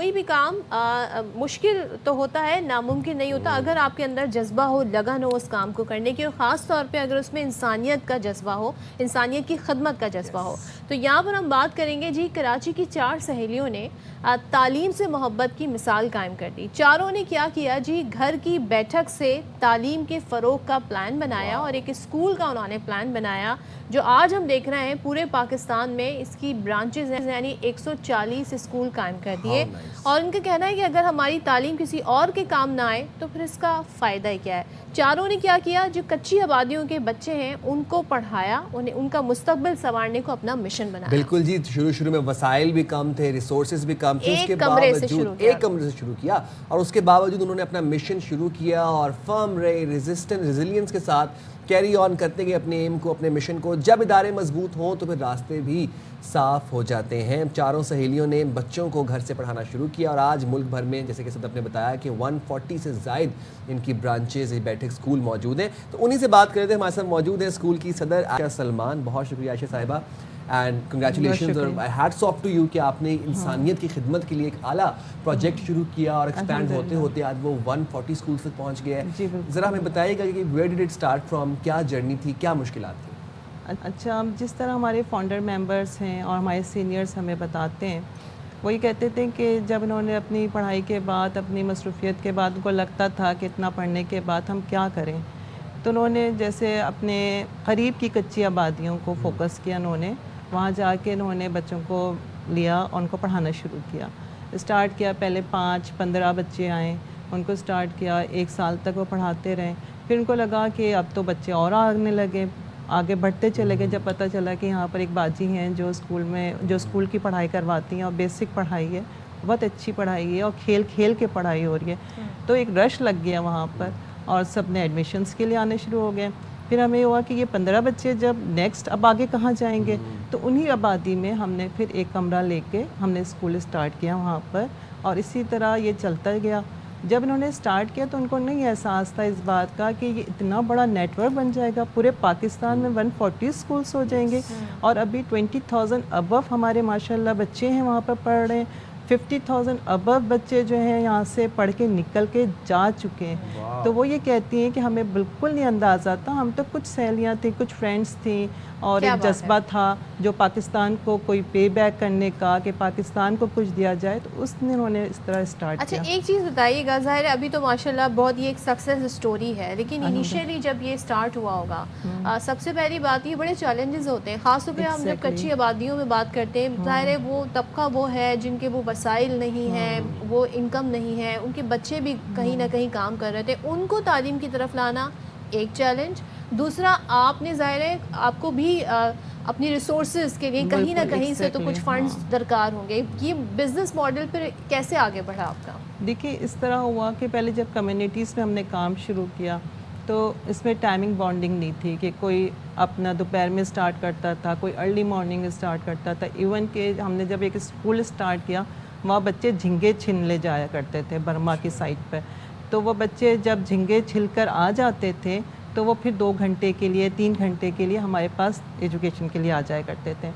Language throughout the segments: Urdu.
کوئی بھی کام مشکل تو ہوتا ہے، ناممکن نہیں ہوتا اگر آپ کے اندر جذبہ ہو، لگن ہو اس کام کو کرنے کی، اور خاص طور پہ اگر اس میں انسانیت کا جذبہ ہو، انسانیت کی خدمت کا جذبہ ہو. تو یہاں پر ہم بات کریں گے جی کراچی کی 4 سہیلیوں نے تعلیم سے محبت کی مثال قائم کر دی. چاروں نے کیا کیا جی، گھر کی بیٹھک سے تعلیم کے فروغ کا پلان بنایا اور ایک اسکول کا انہوں نے پلان بنایا جو آج ہم دیکھ رہے ہیں پورے پاکستان میں اس کی برانچز ہیں، یعنی 140 اسکول قائم کر دیے. اور ان کا کہنا ہے کہ اگر ہماری تعلیم کسی اور کے کام نہ آئے تو پھر اس کا فائدہ ہی کیا ہے. چاروں نے کیا کیا، جو کچی آبادیوں کے بچے ہیں ان کو پڑھایا، انہیں ان کا مستقبل سنوارنے کو اپنا مشن بنایا. بالکل جی، شروع میں وسائل بھی کم تھے، ریسورسز بھی کم تھے، اس کے باوجود ایک کمرے سے شروع کیا اور اس کے باوجود انہوں نے اپنا مشن شروع کیا اور فرم رہے، ریزیلینس کے ساتھ کیری آن کرتے گئے اپنے ایم کو، اپنے مشن کو. جب ادارے مضبوط ہوں تو پھر راستے بھی صاف ہو جاتے ہیں. چاروں سہیلیوں نے بچوں کو گھر سے پڑھانا شروع کیا اور آج ملک بھر میں جیسے کہ صدف نے بتایا کہ 140 سے زائد ان کی برانچز، بیٹھک اسکول موجود ہیں. تو انہی سے بات کرتے ہیں. ہمارے ساتھ موجود ہیں اسکول کی صدر عائشہ سلمان. بہت شکریہ عائشہ صاحبہ، اینڈ کنگریچولیشنز اور ہیٹس آف ٹو یو کہ آپ نے انسانیت کی خدمت کے لیے ایک اعلیٰ پروجیکٹ شروع کیا اور ایکسپینڈ ہوتے ہوتے آج وہ 140 اسکول تک پہنچ گیا ہے. ذرا ہمیں بتائیے گا کہ where did it start from, کیا جرنی تھی، کیا مشکلات تھیں؟ اچھا، جس طرح ہمارے فاؤنڈر ممبرس ہیں اور ہمارے سینئرس ہمیں بتاتے ہیں، وہی کہتے تھے کہ جب انہوں نے اپنی پڑھائی کے بعد، اپنی مصروفیت کے بعد ان کو لگتا تھا کہ اتنا پڑھنے کے بعد ہم کیا کریں، تو انہوں نے جیسے اپنے قریب کی کچی آبادیوں کو فوکس کیا. انہوں نے وہاں جا کے انہوں نے بچوں کو لیا اور ان کو پڑھانا شروع کیا. اسٹارٹ کیا، پہلے 5-15 بچے آئیں، ان کو اسٹارٹ کیا، 1 سال تک وہ پڑھاتے رہے. پھر ان کو لگا کہ اب تو بچے اور آنے لگے، آگے بڑھتے چلے گئے. جب پتہ چلا کہ یہاں پر ایک باجی ہیں جو اسکول کی پڑھائی کرواتی ہیں اور بیسک پڑھائی ہے، بہت اچھی پڑھائی ہے اور کھیل کھیل کے پڑھائی ہو رہی ہے، تو ایک رش لگ گیا وہاں پر اور سب نے ایڈمیشنز کے لیے آنے شروع ہو گئے. پھر ہمیں ہوا کہ یہ 15 بچے جب نیکسٹ اب آگے کہاں جائیں گے، تو انہی آبادی میں ہم نے پھر ایک کمرہ لے کے ہم نے اسکول اسٹارٹ کیا وہاں پر، اور اسی طرح یہ چلتا گیا. جب انہوں نے اسٹارٹ کیا تو ان کو نہیں احساس تھا اس بات کا کہ یہ اتنا بڑا نیٹ ورک بن جائے گا، پورے پاکستان میں 140 اسکولس ہو جائیں گے، اور ابھی 20,000 ابو ہمارے ماشاءاللہ بچے ہیں وہاں پر پڑھ رہے ہیں. 50,000 ابو بچے جو ہیں یہاں سے پڑھ کے نکل کے جا چکے ہیں. تو وہ یہ کہتی ہیں کہ ہمیں بالکل نہیں اندازہ تھا، ہم تو کچھ سہیلیاں تھیں، کچھ فرینڈس تھیں اور ایک جذبہ تھا جو پاکستان کو کوئی پے بیک کرنے کا، کہ پاکستان کو کچھ دیا جائے، تو اس نے انہوں نے اس طرح اسٹارٹ کیا. اچھا، ایک چیز بتائیے گا، ظاہر ہے ابھی تو ماشاءاللہ بہت یہ ایک سکسیس اسٹوری ہے، لیکن انیشیلی جب یہ اسٹارٹ ہوا ہوگا، سب سے پہلی بات یہ بڑے چیلنجز ہوتے ہیں، خاص طور پہ ہم جب کچی آبادیوں میں بات کرتے ہیں. ظاہر ہے وہ طبقہ وہ ہے جن کے وہ وسائل نہیں ہیں، وہ انکم نہیں ہے، ان کے بچے بھی کہیں نہ کہیں کام کر رہے تھے، ان کو تعلیم کی طرف لانا ایک چیلنج. دوسرا، آپ نے ظاہر ہے آپ کو بھی اپنی ریسورسز کے لیے کہیں نہ کہیں سے تو کچھ فنڈز درکار ہوں گے. یہ بزنس ماڈل پھر کیسے آگے بڑھا آپ کا؟ دیکھیے اس طرح ہوا کہ پہلے جب کمیونٹیز میں ہم نے کام شروع کیا تو اس میں ٹائمنگ بانڈنگ نہیں تھی کہ کوئی اپنا دوپہر میں اسٹارٹ کرتا تھا، کوئی ارلی مارننگ اسٹارٹ کرتا تھا. ایون کہ ہم نے جب ایک اسکول اسٹارٹ کیا وہاں بچے جھنگے چھن لے جایا کرتے تھے برما کی سائٹ پہ، تو وہ بچے جب جھنگے چھل کر آ جاتے تھے تو وہ پھر 2 گھنٹے کے لیے 3 گھنٹے کے لیے ہمارے پاس ایجوکیشن کے لیے آ جایا کرتے تھے.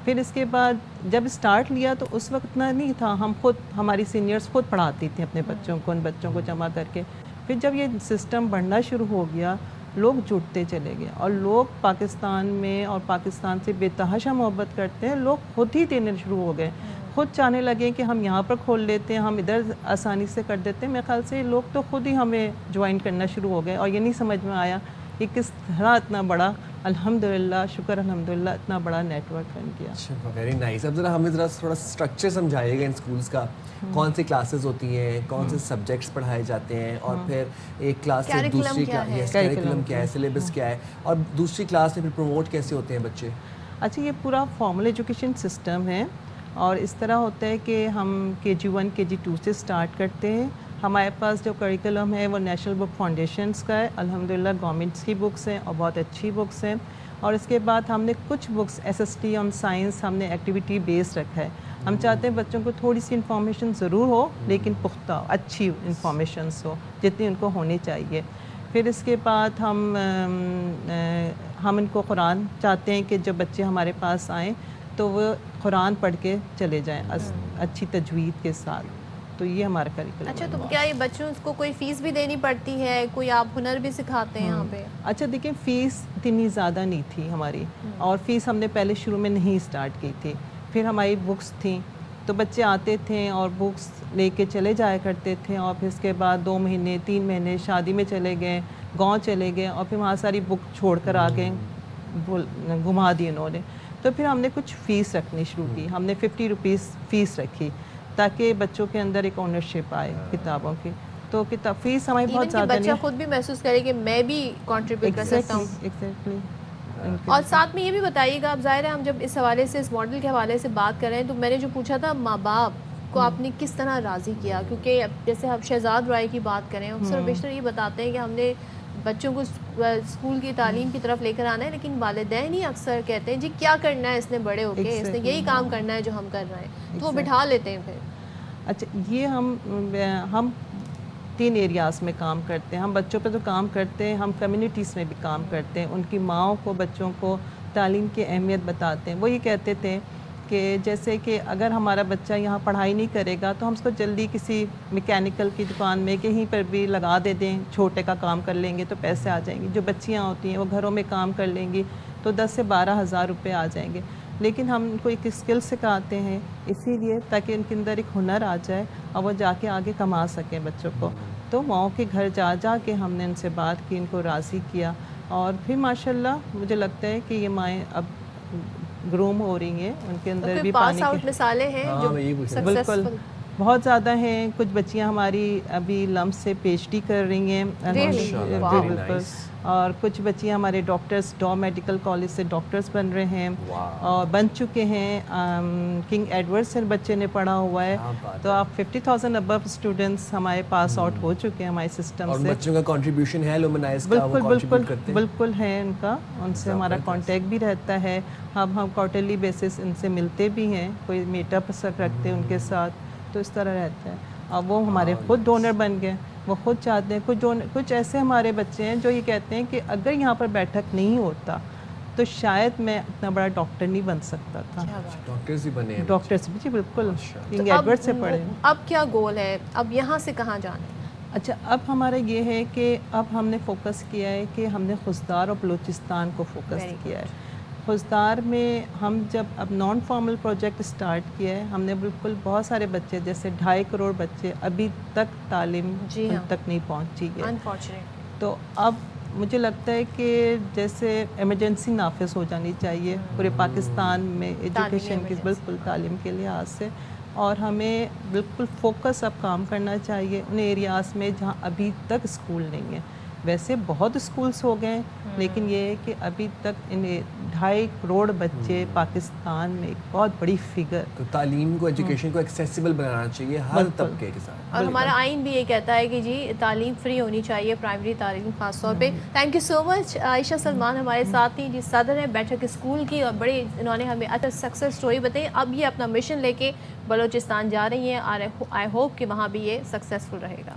پھر اس کے بعد جب اسٹارٹ لیا تو اس وقت اتنا نہیں تھا، ہم خود ہماری سینئرز خود پڑھاتی تھیں اپنے بچوں کو، ان بچوں کو جمع کر کے. پھر جب یہ سسٹم بڑھنا شروع ہو گیا، لوگ جڑتے چلے گئے اور لوگ پاکستان میں اور پاکستان سے بے تحاشا محبت کرتے ہیں. لوگ خود ہی دینے شروع ہو گئے، خود چاہنے لگے کہ ہم یہاں پر کھول لیتے ہیں، ہم ادھر آسانی سے کر دیتے ہیں. میرے خیال سے لوگ تو خود ہی ہمیں جوائن کرنا شروع ہو گئے اور یہ نہیں سمجھ میں آیا کہ کس طرح اتنا بڑا، الحمدللہ شکر الحمدللہ اتنا بڑا نیٹ ورک بن گیا. Very nice. اب ذرا ہمیں تھوڑا اسٹرکچر سمجھائیے گا ان اسکولس کا، کون سی کلاسز ہوتی ہیں، کون سے سبجیکٹس پڑھائے جاتے ہیں، اور پھر ایک کلاس سے دوسری کلاس کیریکولم کیا ہے، سلیبس کیا ہے، اور دوسری کلاس میں پھر پروموٹ کیسے ہوتے ہیں بچے؟ اچھا، یہ پورا فارمل ایجوکیشن سسٹم ہے اور اس طرح ہوتا ہے کہ ہم KG1 KG2 سے اسٹارٹ کرتے ہیں. ہمارے پاس جو کریکولم ہے وہ نیشنل بک فاؤنڈیشنز کا ہے، الحمدللہ گورنمنٹس کی بکس ہیں اور بہت اچھی بکس ہیں. اور اس کے بعد ہم نے کچھ بکس SST آن سائنس ہم نے ایکٹیویٹی بیس رکھا ہے. ہم چاہتے ہیں بچوں کو تھوڑی سی انفارمیشن ضرور ہو لیکن پختہ اچھی انفارمیشنس ہو جتنی ان کو ہونی چاہیے. پھر اس کے بعد ہم ان کو قرآن چاہتے ہیں کہ جب بچے ہمارے پاس آئیں تو وہ قرآن پڑھ کے چلے جائیں اچھی تجوید کے ساتھ. تو یہ ہمارا کریکولم اچھا ہے. تو کیا یہ بچوں کو کوئی فیس بھی دینی پڑتی ہے؟ کوئی آپ ہنر بھی سکھاتے ہیں یہاں پہ؟ اچھا دیکھیں فیس اتنی زیادہ نہیں تھی ہماری, اور فیس ہم نے پہلے شروع میں نہیں اسٹارٹ کی تھی. پھر ہماری بکس تھیں تو بچے آتے تھے اور بکس لے کے چلے جایا کرتے تھے, اور پھر اس کے بعد 2 مہینے 3 مہینے شادی میں چلے گئے, گاؤں چلے گئے, اور پھر وہاں ساری بک چھوڑ کر آ گئے, گھما دی انہوں نے. تو پھر ہم نے کچھ فیس رکھنی شروع کی. ہم نے 50 روپیز فیس رکھی تاکہ بچوں کے اندر ایک اونرشپ آئے کتابوں کی. تو کتاب فیس ہماری بہت زیادہ بچہ خود بھی محسوس کرے کہ میں بھی کنٹریبیوٹ کر سکتا ہوں. ایگزیکٹلی. اور ساتھ میں یہ بھی بتائیے گا, اب ظاہر ہے ہم جب اس حوالے سے اس ماڈل کے حوالے سے بات کر رہے ہیں تو میں نے جو پوچھا تھا ماں باپ کو آپ نے کس طرح راضی کیا, کیونکہ اب جیسے ہم شہزاد رائے کی بات کریں اکثر بیشتر یہ بتاتے ہیں کہ ہم نے بچوں کو اسکول کی تعلیم کی طرف لے کر آنا ہے, لیکن والدین ہی اکثر کہتے ہیں جی کیا کرنا ہے اس نے بڑے ہو کے, اس نے یہی کام کرنا ہے جو ہم کر رہے ہیں, تو وہ بٹھا لیتے ہیں پھر. اچھا یہ ہم 3 ایریاز میں کام کرتے ہیں. ہم بچوں پہ تو کام کرتے ہیں, ہم کمیونٹیز میں بھی کام کرتے ہیں, ان کی ماؤں کو بچوں کو تعلیم کی اہمیت بتاتے ہیں. وہ یہ کہتے تھے کہ جیسے کہ اگر ہمارا بچہ یہاں پڑھائی نہیں کرے گا تو ہم اس کو جلدی کسی میکینیکل کی دکان میں کہیں پر بھی لگا دیں, چھوٹے کا کام کر لیں گے تو پیسے آ جائیں گے. جو بچیاں ہوتی ہیں وہ گھروں میں کام کر لیں گی تو 10 سے 12 ہزار روپے آ جائیں گے. لیکن ہم ان کو ایک اسکل سکھاتے ہیں اسی لیے تاکہ ان کے اندر ایک ہنر آ جائے اور وہ جا کے آگے کما سکیں بچوں کو. تو ماؤں کے گھر جا جا کے ہم نے ان سے بات کی, ان کو راضی کیا, اور پھر ماشاءاللہ مجھے لگتا ہے کہ یہ مائیں اب گروم ہو رہی ہیں, ان کے اندر بھی پاس پانی آؤٹ مثالیں ہیں جو بالکل سکسیسفل بہت زیادہ ہیں. کچھ بچیاں ہماری ابھی لمب سے PhD کر رہی ہیں بالکل, اور کچھ بچیاں ہمارے ڈاکٹرز ڈا میڈیکل کالج سے ڈاکٹرز بن رہے ہیں اور بن چکے ہیں. کنگ ایڈورڈ سے بچے نے پڑھا ہوا ہے, تو آپ 50,000 ابو اسٹوڈنٹس ہمارے پاس آؤٹ ہو چکے ہیں ہمارے سسٹم سے. بچوں کا کنٹریبیوشن ہے لومنائز کا, بالکل ہے ان کا, ان سے ہمارا کانٹیکٹ بھی رہتا ہے. ہم کوارٹرلی بیسس ان سے ملتے بھی ہیں, کوئی میٹ اپ رکھتے ہیں ان کے ساتھ, تو اس طرح رہتا ہے. اور وہ ہمارے خود ڈونر بن گئے, وہ خود چاہتے ہیں. کچھ ایسے ہمارے بچے ہیں جو یہ کہتے ہیں کہ اگر یہاں پر بیٹھک نہیں ہوتا تو شاید میں اتنا بڑا ڈاکٹر نہیں بن سکتا تھا. ڈاکٹرز بھی بنے ہیں, ڈاکٹرز بھی, جی بالکل, کنگ ایڈورڈ سے پڑھے. اب کیا گول ہے, اب یہاں سے کہاں جانا ہے؟ اچھا اب ہمارا یہ ہے کہ اب ہم نے فوکس کیا ہے کہ ہم نے خضدار اور بلوچستان کو فوکس کیا ہے. خضدار میں ہم جب اب نان فارمل پروجیکٹ اسٹارٹ کیا ہے, ہم نے بالکل بہت سارے بچے جیسے 2.5 کروڑ بچے ابھی تک تعلیم ان تک نہیں پہنچی ہے. تو اب مجھے لگتا ہے کہ جیسے ایمرجنسی نافذ ہو جانی چاہیے پورے پاکستان میں ایجوکیشن کی, بالکل تعلیم کے لحاظ سے, اور ہمیں بالکل فوکس اب کام کرنا چاہیے ان ایریاز میں جہاں ابھی تک اسکول نہیں ہے. ویسے بہت اسکولس ہو گئے لیکن یہ ہے کہ ابھی تک ان 2.5 کروڑ بچے پاکستان میں ایک بہت بڑی فگر. تو تعلیم کو, ایجوکیشن کو ایکسیسیبل بنانا چاہیے ہر طبقے کے ساتھ, اور ہمارا آئین بھی یہ کہتا ہے کہ جی تعلیم فری ہونی چاہیے, پرائمری تعلیم خاص طور پہ. تھینک یو سو مچ. عائشہ سلمان ہمارے ساتھ تھیں, جی صدر ہیں بیٹھک اسکول کی, اور بڑی انہوں نے ہمیں اچھا سکسیس اسٹوری بتائی. اب یہ اپنا مشن لے کے بلوچستان جا رہی ہیں, آئی ہوپ کہ وہاں بھی یہ سکسیزفل رہے گا.